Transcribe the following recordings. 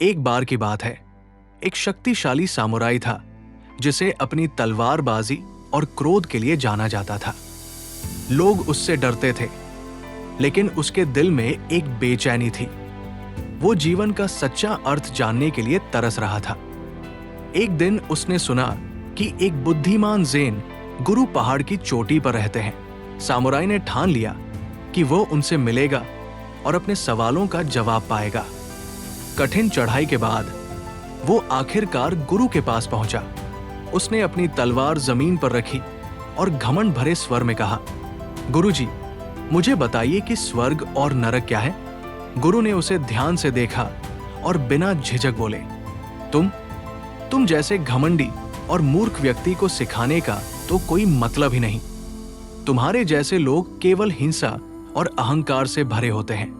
एक बार की बात है, एक शक्तिशाली सामुराई था जिसे अपनी तलवारबाजी और क्रोध के लिए जाना जाता था। लोग उससे डरते थे, लेकिन उसके दिल में एक बेचैनी थी। वो जीवन का सच्चा अर्थ जानने के लिए तरस रहा था। एक दिन उसने सुना कि एक बुद्धिमान ज़ेन गुरु पहाड़ की चोटी पर रहते हैं। सामुराई ने ठान लिया कि वो उनसे मिलेगा और अपने सवालों का जवाब पाएगा। कठिन चढ़ाई के बाद वो आखिरकार गुरु के पास पहुंचा। उसने अपनी तलवार जमीन पर रखी और घमंड भरे स्वर में कहा, गुरुजी, मुझे बताइए कि स्वर्ग और नरक क्या है। गुरु ने उसे ध्यान से देखा और बिना झिझक बोले, तुम जैसे घमंडी और मूर्ख व्यक्ति को सिखाने का तो कोई मतलब ही नहीं। तुम्हारे जैसे लोग केवल हिंसा और अहंकार से भरे होते हैं।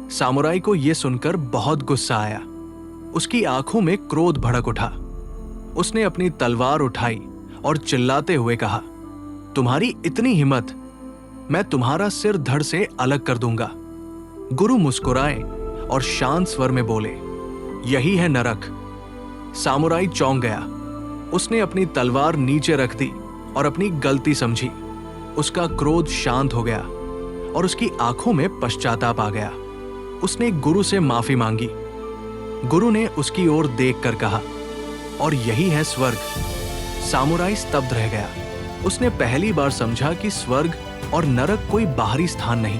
सामुराई को यह सुनकर बहुत गुस्सा आया। उसकी आंखों में क्रोध भड़क उठा। उसने अपनी तलवार उठाई और चिल्लाते हुए कहा, तुम्हारी इतनी हिम्मत, मैं तुम्हारा सिर धड़ से अलग कर दूंगा। गुरु मुस्कुराए और शांत स्वर में बोले, यही है नरक। सामुराई चौंक गया। उसने अपनी तलवार नीचे रख दी और अपनी गलती समझी। उसका क्रोध शांत हो गया और उसकी आंखों में पश्चाताप आ गया। उसने गुरु से माफी मांगी। गुरु ने उसकी ओर देखकर कहा, और यही है स्वर्ग। सामुराई स्तब्ध रह गया। उसने पहली बार समझा कि स्वर्ग और नरक कोई बाहरी स्थान नहीं,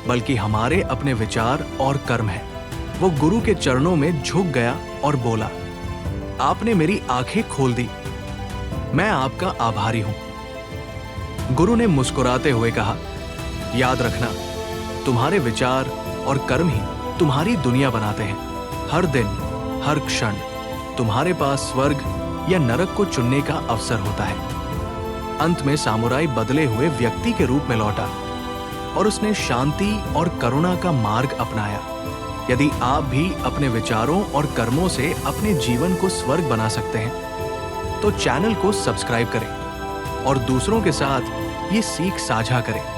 बल्कि हमारे अपने विचार और कर्म है। वो गुरु के चरणों में झुक गया और बोला, आपने मेरी आंखें खोल दी। मैं आपका आभारी हूं। गुरु ने मुस्कुराते हुए कहा, याद रखना, तुम्हारे विचार और कर्म ही तुम्हारी दुनिया बनाते हैं। हर दिन, हर क्षण तुम्हारे पास स्वर्ग या नरक को चुनने का अवसर होता है। अंत में सामुराई बदले हुए व्यक्ति के रूप में लौटा और उसने शांति और करुणा का मार्ग अपनाया। यदि आप भी अपने विचारों और कर्मों से अपने जीवन को स्वर्ग बना सकते हैं, तो चैनल को सब्सक्राइब करें और दूसरों के साथ ये सीख साझा करें।